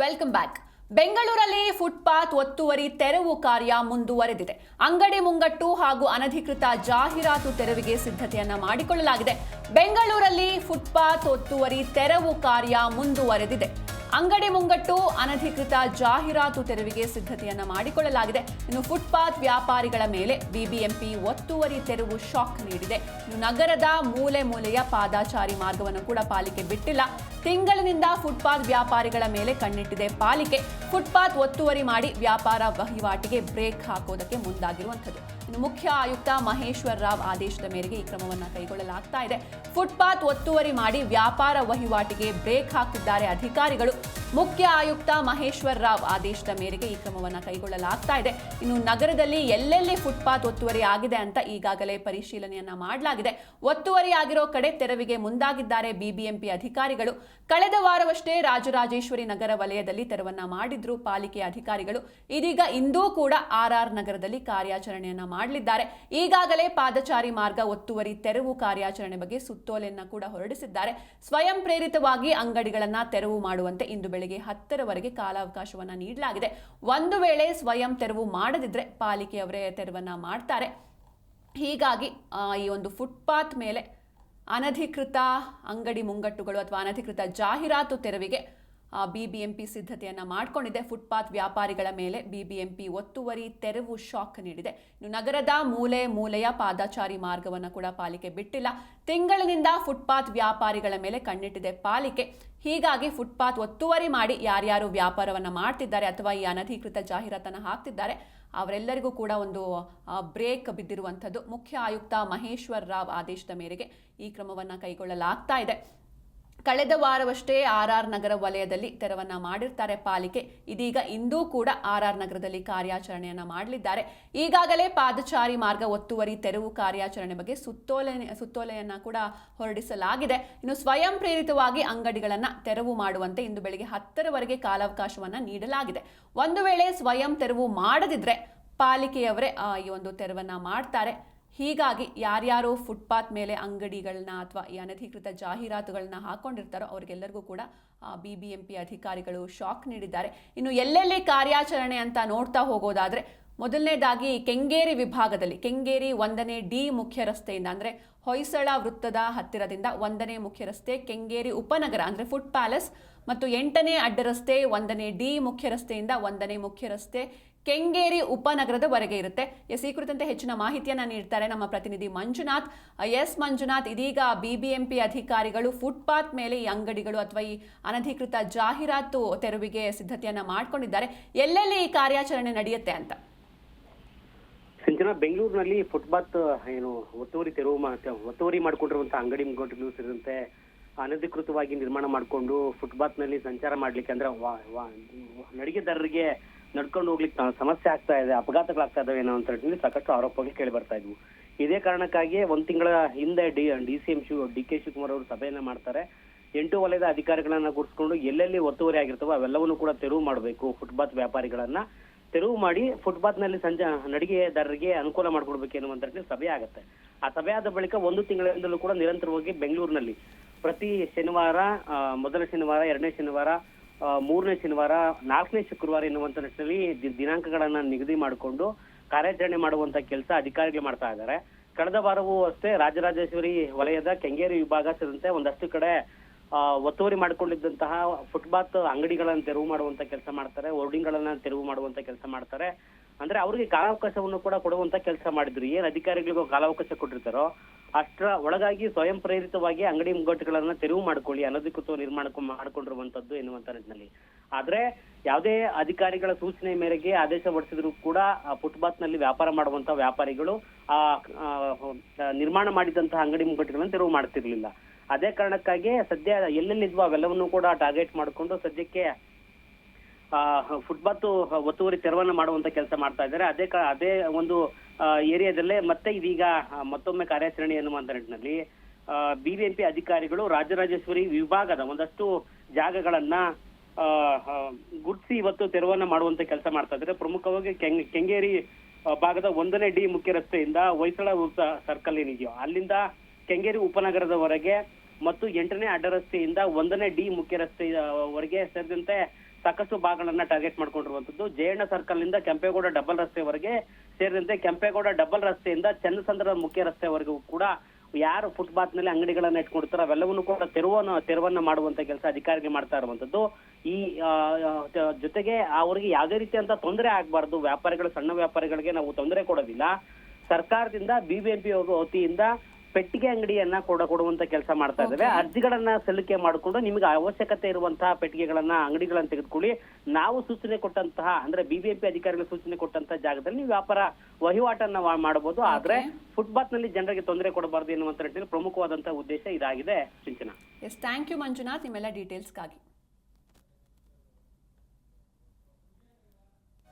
Welcome back. ಬೆಂಗಳೂರಲ್ಲಿ footpath ಒತ್ತುವರಿ ತೆರವು ಕಾರ್ಯ ಮುಂದುವರೆದಿದೆ. ಅಂಗಡಿ ಮುಂಗಟ್ಟು ಹಾಗೂ ಅನಧಿಕೃತ ಜಾಹೀರಾತು ತೆರವಿಗೆ ಸಿದ್ಧತೆಯನ್ನ ಮಾಡಿಕೊಳ್ಳಲಾಗಿದೆ. ಬೆಂಗಳೂರಲ್ಲಿ ಫುಟ್ಪಾತ್ ಒತ್ತುವರಿ ತೆರವು ಕಾರ್ಯ ಮುಂದುವರೆದಿದೆ. ಅಂಗಡಿ ಮುಂಗಟ್ಟು ಅನಧಿಕೃತ ಜಾಹೀರಾತು ತೆರವಿಗೆ ಸಿದ್ಧತೆಯನ್ನ ಮಾಡಿಕೊಳ್ಳಲಾಗಿದೆ. ಇನ್ನು ಫುಟ್ಪಾತ್ ವ್ಯಾಪಾರಿಗಳ ಮೇಲೆ ಬಿಬಿಎಂಪಿ ಒತ್ತುವರಿ ತೆರವು ಶಾಕ್ ನೀಡಿದೆ. ಇನ್ನು ನಗರದ ಮೂಲೆ ಮೂಲೆಯ ಪಾದಾಚಾರಿ ಮಾರ್ಗವನ್ನು ಕೂಡ ಪಾಲಿಕೆ ಬಿಟ್ಟಿಲ್ಲ. ತಿಂಗಳಿನಿಂದ ಫುಟ್ಪಾತ್ ವ್ಯಾಪಾರಿಗಳ ಮೇಲೆ ಕಣ್ಣಿಟ್ಟಿದೆ ಪಾಲಿಕೆ. ಫುಟ್ಪಾತ್ ಒತ್ತುವರಿ ಮಾಡಿ ವ್ಯಾಪಾರ ವಹಿವಾಟಿಗೆ ಬ್ರೇಕ್ ಹಾಕೋದಕ್ಕೆ ಮುಂದಾಗಿರುವಂಥದ್ದು. ಇನ್ನು ಮುಖ್ಯ ಆಯುಕ್ತ ಮಹೇಶ್ವರ್ ರಾವ್ ಆದೇಶದ ಮೇರೆಗೆ ಈ ಕ್ರಮವನ್ನು ಕೈಗೊಳ್ಳಲಾಗ್ತಾ ಇದೆ. ಫುಟ್ಪಾತ್ ಒತ್ತುವರಿ ಮಾಡಿ ವ್ಯಾಪಾರ ವಹಿವಾಟಿಗೆ ಬ್ರೇಕ್ ಹಾಕಿದ್ದಾರೆ ಅಧಿಕಾರಿಗಳು. ಮುಖ್ಯ ಆಯುಕ್ತ ಮಹೇಶ್ವರ್ ರಾವ್ ಆದೇಶದ ಮೇರೆಗೆ ಈ ಕ್ರಮವನ್ನು ಕೈಗೊಳ್ಳಲಾಗ್ತಾ ಇದೆ. ಇನ್ನು ನಗರದಲ್ಲಿ ಎಲ್ಲೆಲ್ಲಿ ಫುಟ್ಪಾತ್ ಒತ್ತುವರಿ ಆಗಿದೆ ಅಂತ ಈಗಾಗಲೇ ಪರಿಶೀಲನೆಯನ್ನ ಮಾಡಲಾಗಿದೆ. ಒತ್ತುವರಿ ಆಗಿರೋ ಕಡೆ ತೆರವಿಗೆ ಮುಂದಾಗಿದ್ದಾರೆ ಬಿಬಿಎಂಪಿ ಅಧಿಕಾರಿಗಳು. ಕಳೆದ ವಾರವಷ್ಟೇ ರಾಜರಾಜೇಶ್ವರಿ ನಗರ ವಲಯದಲ್ಲಿ ತೆರವನ್ನ ಮಾಡಿದ್ರು ಪಾಲಿಕೆ ಅಧಿಕಾರಿಗಳು. ಇದೀಗ ಇಂದೂ ಕೂಡ ಆರ್ಆರ್ ನಗರದಲ್ಲಿ ಕಾರ್ಯಾಚರಣೆಯನ್ನ ಮಾಡಲಿದ್ದಾರೆ. ಈಗಾಗಲೇ ಪಾದಚಾರಿ ಮಾರ್ಗ ಒತ್ತುವರಿ ತೆರವು ಕಾರ್ಯಾಚರಣೆ ಬಗ್ಗೆ ಸುತ್ತೋಲೆಯನ್ನ ಕೂಡ ಹೊರಡಿಸಿದ್ದಾರೆ. ಸ್ವಯಂ ಪ್ರೇರಿತವಾಗಿ ಅಂಗಡಿಗಳನ್ನ ತೆರವು ಮಾಡುವಂತೆ ಇಂದು ಬೆಳಗ್ಗೆ 10ರವರೆಗೆ ಕಾಲಾವಕಾಶವನ್ನ ನೀಡಲಾಗಿದೆ. ಒಂದು ವೇಳೆ ಸ್ವಯಂ ತೆರವು ಮಾಡದಿದ್ರೆ ಪಾಲಿಕೆಯವರೇ ತೆರವನ್ನ ಮಾಡ್ತಾರೆ. ಹೀಗಾಗಿ ಈ ಒಂದು ಫುಟ್ಪಾತ್ ಮೇಲೆ ಅನಧಿಕೃತ ಅಂಗಡಿ ಮುಂಗಟ್ಟುಗಳು ಅಥವಾ ಅನಧಿಕೃತ ಜಾಹೀರಾತು ತೆರವಿಗೆ ಬಿಬಿಎಂಪಿ ಸಿದ್ಧತೆಯನ್ನ ಮಾಡಿಕೊಂಡಿದೆ. ಫುಟ್ಪಾತ್ ವ್ಯಾಪಾರಿಗಳ ಮೇಲೆ ಬಿಬಿಎಂಪಿ ಒತ್ತುವರಿ ತೆರವು ಶಾಕ್ ನೀಡಿದೆ. ಇನ್ನು ನಗರದ ಮೂಲೆ ಮೂಲೆಯ ಪಾದಾಚಾರಿ ಮಾರ್ಗವನ್ನು ಕೂಡ ಪಾಲಿಕೆ ಬಿಟ್ಟಿಲ್ಲ. ತಿಂಗಳಿನಿಂದ ಫುಟ್ಪಾತ್ ವ್ಯಾಪಾರಿಗಳ ಮೇಲೆ ಕಣ್ಣಿಟ್ಟಿದೆ ಪಾಲಿಕೆ. ಹೀಗಾಗಿ ಫುಟ್ಪಾತ್ ಒತ್ತುವರಿ ಮಾಡಿ ಯಾರ್ಯಾರು ವ್ಯಾಪಾರವನ್ನ ಮಾಡ್ತಿದ್ದಾರೆ ಅಥವಾ ಈ ಅನಧಿಕೃತ ಜಾಹೀರಾತನ್ನು ಹಾಕ್ತಿದ್ದಾರೆ ಅವರೆಲ್ಲರಿಗೂ ಕೂಡ ಒಂದು ಬ್ರೇಕ್ ಬಿದ್ದಿರುವಂಥದ್ದು. ಮುಖ್ಯ ಆಯುಕ್ತ ಮಹೇಶ್ವರ್ ರಾವ್ ಆದೇಶದ ಮೇರೆಗೆ ಈ ಕ್ರಮವನ್ನು ಕೈಗೊಳ್ಳಲಾಗ್ತಾ ಇದೆ. ಕಳೆದ ವಾರವಷ್ಟೇ ಆರ್ಆರ್ ನಗರ ವಲಯದಲ್ಲಿ ತೆರವನ್ನ ಮಾಡಿರ್ತಾರೆ ಪಾಲಿಕೆ. ಇದೀಗ ಇಂದೂ ಕೂಡ ಆರ್ಆರ್ ನಗರದಲ್ಲಿ ಕಾರ್ಯಾಚರಣೆಯನ್ನ ಮಾಡಲಿದ್ದಾರೆ. ಈಗಾಗಲೇ ಪಾದಚಾರಿ ಮಾರ್ಗ ಒತ್ತುವರಿ ತೆರವು ಕಾರ್ಯಾಚರಣೆ ಬಗ್ಗೆ ಸುತ್ತೋಲೆಯನ್ನ ಕೂಡ ಹೊರಡಿಸಲಾಗಿದೆ. ಇನ್ನು ಸ್ವಯಂ ಪ್ರೇರಿತವಾಗಿ ಅಂಗಡಿಗಳನ್ನ ತೆರವು ಮಾಡುವಂತೆ ಇಂದು ಬೆಳಗ್ಗೆ 10ರವರೆಗೆ ಕಾಲಾವಕಾಶವನ್ನ ನೀಡಲಾಗಿದೆ. ಒಂದು ವೇಳೆ ಸ್ವಯಂ ತೆರವು ಮಾಡದಿದ್ರೆ ಪಾಲಿಕೆಯವರೇ ಈ ಒಂದು ತೆರವನ್ನ ಮಾಡ್ತಾರೆ. ಹೀಗಾಗಿ ಯಾರ್ಯಾರು ಫುಟ್ಪಾತ್ ಮೇಲೆ ಅಂಗಡಿಗಳನ್ನ ಅಥವಾ ಈ ಅನಧಿಕೃತ ಜಾಹೀರಾತುಗಳನ್ನ ಹಾಕೊಂಡಿರ್ತಾರೋ ಅವರಿಗೆಲ್ಲರಿಗೂ ಕೂಡ ಬಿಬಿಎಂಪಿ ಅಧಿಕಾರಿಗಳು ಶಾಕ್ ನೀಡಿದ್ದಾರೆ. ಇನ್ನು ಎಲ್ಲೆಲ್ಲಿ ಕಾರ್ಯಾಚರಣೆ ಅಂತ ನೋಡ್ತಾ ಹೋಗೋದಾದ್ರೆ ಮೊದಲನೇದಾಗಿ ಕೆಂಗೇರಿ ವಿಭಾಗದಲ್ಲಿ ಕೆಂಗೇರಿ 1ನೇ ಡಿ ಮುಖ್ಯ ರಸ್ತೆಯಿಂದ ಅಂದರೆ ಹೊಯ್ಸಳ ವೃತ್ತದ ಹತ್ತಿರದಿಂದ 1ನೇ ಮುಖ್ಯ ರಸ್ತೆ, ಕೆಂಗೇರಿ ಉಪನಗರ ಅಂದರೆ ಫುಟ್ ಪ್ಯಾಲೇಸ್ ಮತ್ತು 8ನೇ ಅಡ್ಡರಸ್ತೆ, 1ನೇ ಡಿ ಮುಖ್ಯ ರಸ್ತೆಯಿಂದ 1ನೇ ಮುಖ್ಯ ರಸ್ತೆ, ಕೆಂಗೇರಿ ಉಪನಗರದವರೆಗೆ ಇರುತ್ತೆ. ಈ ಕುರಿತಂತೆ ಹೆಚ್ಚಿನ ಮಾಹಿತಿಯನ್ನ ನೀಡ್ತಾರೆ ನಮ್ಮ ಪ್ರತಿನಿಧಿ ಮಂಜುನಾಥ್. ಮಂಜುನಾಥ್, ಇದೀಗ ಬಿಬಿಎಂಪಿ ಅಧಿಕಾರಿಗಳು ಫುಟ್ಪಾತ್ ಮೇಲೆ ಈ ಅಂಗಡಿಗಳು ಅಥವಾ ಈ ಅನಧಿಕೃತ ಜಾಹೀರಾತು ತೆರವಿಗೆ ಸಿದ್ಧತೆಯನ್ನ ಮಾಡ್ಕೊಂಡಿದ್ದಾರೆ. ಎಲ್ಲೆಲ್ಲಿ ಈ ಕಾರ್ಯಾಚರಣೆ ನಡೆಯುತ್ತೆ ಅಂತ? ಸಿಂಚನಾ, ಬೆಂಗಳೂರಿನಲ್ಲಿ ಫುಟ್ಪಾತ್ ಒತ್ತುವರಿ ಮಾಡಿಕೊಂಡಿರುವಂತಹ ಅಂಗಡಿ ಮುಂಗಟ್ಟುಗಳು ಸೇರಿದಂತೆ ಅನಧಿಕೃತವಾಗಿ ನಿರ್ಮಾಣ ಮಾಡಿಕೊಂಡು ಫುಟ್ಪಾತ್ ನಲ್ಲಿ ಸಂಚಾರ ಮಾಡ್ಲಿಕ್ಕೆ ಅಂದ್ರೆ ನಡಿಗೆದಾರರಿಗೆ ನಡ್ಕೊಂಡು ಹೋಗ್ಲಿಕ್ಕೆ ಸಮಸ್ಯೆ ಆಗ್ತಾ ಇದೆ, ಅಪಘಾತಗಳಾಗ್ತಾ ಇದಾವೆ ಏನೋ ಅಂತ ಹೇಳಿ ಸಾಕಷ್ಟು ಆರೋಪಗಳು ಕೇಳಿ ಬರ್ತಾ ಇದ್ವು. ಇದೇ ಕಾರಣಕ್ಕಾಗಿ ಒಂದ್ ತಿಂಗಳ ಹಿಂದೆ ಡಿಸಿಎಂ ಡಿ.ಕೆ. ಶಿವಕುಮಾರ್ ಅವರು ಸಭೆಯನ್ನ ಮಾಡ್ತಾರೆ. 8 ವಲಯದ ಅಧಿಕಾರಿಗಳನ್ನ ಕೂರಿಸ್ಕೊಂಡು ಎಲ್ಲೆಲ್ಲಿ ಒತ್ತುವರಿ ಆಗಿರ್ತವೋ ಅವೆಲ್ಲವನ್ನು ಕೂಡ ತೆರವು ಮಾಡಬೇಕು, ಫುಟ್ಪಾತ್ ವ್ಯಾಪಾರಿಗಳನ್ನ ತೆರವು ಮಾಡಿ ಫುಟ್ಪಾತ್ ನಲ್ಲಿ ನಡಿಗೆದಾರರಿಗೆ ಅನುಕೂಲ ಮಾಡ್ಕೊಡ್ಬೇಕು ಎನ್ನುವಂತ ಸಭೆ ಆಗುತ್ತೆ. ಆ ಸಭೆ ಆದ ಬಳಿಕ 1 ತಿಂಗಳಿಂದಲೂ ಕೂಡ ನಿರಂತರವಾಗಿ ಬೆಂಗಳೂರಿನಲ್ಲಿ ಪ್ರತಿ ಶನಿವಾರ, ಮೊದಲ ಶನಿವಾರ, 2ನೇ ಶನಿವಾರ, 3ನೇ ಶನಿವಾರ, 4ನೇ ಶುಕ್ರವಾರ ಎನ್ನುವಂತ ನಿಟ್ಟಿನಲ್ಲಿ ದಿನಾಂಕಗಳನ್ನ ನಿಗದಿ ಮಾಡಿಕೊಂಡು ಕಾರ್ಯಾಚರಣೆ ಮಾಡುವಂತ ಕೆಲಸ ಅಧಿಕಾರಿಗಳು ಮಾಡ್ತಾ ಇದ್ದಾರೆ. ಕಳೆದ ವಾರವೂ ಅಷ್ಟೇ ರಾಜರಾಜೇಶ್ವರಿ ವಲಯದ ಕೆಂಗೇರಿ ವಿಭಾಗ ಸೇರಿದಂತೆ ಒಂದಷ್ಟು ಕಡೆ ಒತ್ತುವರಿ ಮಾಡಿಕೊಂಡಿದ್ದಂತಹ ಫುಟ್ಪಾತ್ ಅಂಗಡಿಗಳನ್ನ ತೆರವು ಮಾಡುವಂತ ಕೆಲಸ ಮಾಡ್ತಾರೆ, ಹೋರ್ಡಿಂಗ್ ಗಳನ್ನ ತೆರವು ಮಾಡುವಂತ ಕೆಲಸ ಮಾಡ್ತಾರೆ. ಅಂದ್ರೆ ಅವ್ರಿಗೆ ಕಾಲಾವಕಾಶವನ್ನು ಕೂಡ ಕೊಡುವಂತ ಕೆಲಸ ಮಾಡಿದ್ರು. ಏನ್ ಅಧಿಕಾರಿಗಳಿಗೂ ಕಾಲಾವಕಾಶ ಕೊಟ್ಟಿರ್ತಾರೋ ಅಷ್ಟರ ಒಳಗಾಗಿ ಸ್ವಯಂ ಪ್ರೇರಿತವಾಗಿ ಅಂಗಡಿ ಮುಂಗಟ್ಟುಗಳನ್ನ ತೆರವು ಮಾಡ್ಕೊಳ್ಳಿ, ಅನಧಿಕೃತ ನಿರ್ಮಾಣ ಮಾಡ್ಕೊಂಡಿರುವಂತದ್ದು ಎನ್ನುವಂತ ನಿಟ್ಟಿನಲ್ಲಿ. ಆದ್ರೆ ಯಾವುದೇ ಅಧಿಕಾರಿಗಳ ಸೂಚನೆ ಮೇರೆಗೆ ಆದೇಶ ಹೊರಡಿಸಿದ್ರು ಕೂಡ ಫುಟ್ಪಾತ್ ನಲ್ಲಿ ವ್ಯಾಪಾರ ಮಾಡುವಂತ ವ್ಯಾಪಾರಿಗಳು ನಿರ್ಮಾಣ ಮಾಡಿದಂತಹ ಅಂಗಡಿ ಮುಂಗಟ್ಟುಗಳನ್ನ ತೆರವು ಮಾಡ್ತಿರ್ಲಿಲ್ಲ. ಅದೇ ಕಾರಣಕ್ಕಾಗಿ ಸದ್ಯ ಎಲ್ಲೆಲ್ಲಿದ್ವೋ ಅವೆಲ್ಲವನ್ನು ಕೂಡ ಟಾರ್ಗೆಟ್ ಮಾಡಿಕೊಂಡು ಸದ್ಯಕ್ಕೆ ಫುಟ್ಪಾತ್ ಒತ್ತುವರಿ ತೆರವನ್ನ ಮಾಡುವಂತ ಕೆಲಸ ಮಾಡ್ತಾ ಇದ್ದಾರೆ. ಅದೇ ಒಂದು ಏರಿಯಾದಲ್ಲೇ ಮತ್ತೆ ಇದೀಗ ಮತ್ತೊಮ್ಮೆ ಕಾರ್ಯಾಚರಣೆ ಎನ್ನುವಂತ ನಿಟ್ಟಿನಲ್ಲಿ ಬಿಬಿಎಂಪಿ ಅಧಿಕಾರಿಗಳು ರಾಜರಾಜೇಶ್ವರಿ ವಿಭಾಗದ ಒಂದಷ್ಟು ಜಾಗಗಳನ್ನ ಗುರ್ತಿಸಿ ಇವತ್ತು ತೆರವನ್ನ ಮಾಡುವಂತ ಕೆಲಸ ಮಾಡ್ತಾ ಇದ್ದಾರೆ. ಪ್ರಮುಖವಾಗಿ ಕೆಂಗೇರಿ ಭಾಗದ 1ನೇ ಡಿ ಮುಖ್ಯ ರಸ್ತೆಯಿಂದ ಹೊಯ್ಸಳ ಸರ್ಕಲ್ ಏನಿದೆಯೋ ಅಲ್ಲಿಂದ ಕೆಂಗೇರಿ ಉಪನಗರದವರೆಗೆ ಮತ್ತು 8ನೇ ಅಡ್ಡರಸ್ತೆಯಿಂದ 1ನೇ ಡಿ ಮುಖ್ಯ ರಸ್ತೆವರೆಗೆ ಸೇರಿದಂತೆ ಸಾಕಷ್ಟು ಭಾಗಗಳನ್ನ ಟಾರ್ಗೆಟ್ ಮಾಡ್ಕೊಂಡಿರುವಂತದ್ದು. ಜಯಣ್ಣ ಸರ್ಕಲ್ ನಿಂದ ಕೆಂಪೇಗೌಡ ಡಬಲ್ ರಸ್ತೆವರೆಗೆ ಸೇರಿದಂತೆ ಕೆಂಪೇಗೌಡ ಡಬಲ್ ರಸ್ತೆಯಿಂದ ಚನ್ನಸಂದ್ರ ಮುಖ್ಯ ರಸ್ತೆವರೆಗೂ ಕೂಡ ಯಾರು ಫುಟ್ಪಾತ್ ನಲ್ಲಿ ಅಂಗಡಿಗಳನ್ನ ಇಟ್ಕೊಡ್ತಾರೋ ಅವೆಲ್ಲವನ್ನೂ ಕೂಡ ತೆರವನ್ನ ಮಾಡುವಂತ ಕೆಲಸ ಅಧಿಕಾರಿಗೆ ಮಾಡ್ತಾ ಇರುವಂತದ್ದು. ಈ ಜೊತೆಗೆ ಅವರಿಗೆ ಯಾವುದೇ ರೀತಿಯಂತ ತೊಂದರೆ ಆಗ್ಬಾರ್ದು, ವ್ಯಾಪಾರಿಗಳು ಸಣ್ಣ ವ್ಯಾಪಾರಿಗಳಿಗೆ ನಾವು ತೊಂದರೆ ಕೊಡೋದಿಲ್ಲ. ಸರ್ಕಾರದಿಂದ ಬಿಬಿಎಂಪಿ ವತಿಯಿಂದ ಪೆಟ್ಟಿಗೆ ಅಂಗಡಿಯನ್ನ ಕೊಡುವಂತ ಕೆಲಸ ಮಾಡ್ತಾ ಇದ್ದೇವೆ. ಅರ್ಜಿಗಳನ್ನ ಸಲ್ಲಿಕೆ ಮಾಡಿಕೊಂಡು ನಿಮಗೆ ಅವಶ್ಯಕತೆ ಇರುವಂತಹ ಪೆಟ್ಟಿಗೆಗಳನ್ನ ಅಂಗಡಿಗಳನ್ನ ತೆಗೆದುಕೊಳ್ಳಿ. ನಾವು ಸೂಚನೆ ಕೊಟ್ಟಂತಹ ಅಂದ್ರೆ ಬಿಬಿಎಂಪಿ ಅಧಿಕಾರಿಗಳು ಸೂಚನೆ ಕೊಟ್ಟಂತಹ ಜಾಗದಲ್ಲಿ ನೀವು ವ್ಯಾಪಾರ ವಹಿವಾಟನ್ನ ಮಾಡಬಹುದು. ಆದ್ರೆ ಫುಟ್ಪಾತ್ ನಲ್ಲಿ ಜನರಿಗೆ ತೊಂದರೆ ಕೊಡಬಾರದು ಎನ್ನುವಂತ ನಿಟ್ಟಿನಲ್ಲಿ ಪ್ರಮುಖವಾದಂತಹ ಉದ್ದೇಶ ಇದಾಗಿದೆ. ಸಿಂಚನ. ಎಸ್, ಥ್ಯಾಂಕ್ ಯು ಮಂಜುನಾಥ್ ನಿಮ್ಮೆಲ್ಲ ಡೀಟೇಲ್ಸ್ಗಾಗಿ.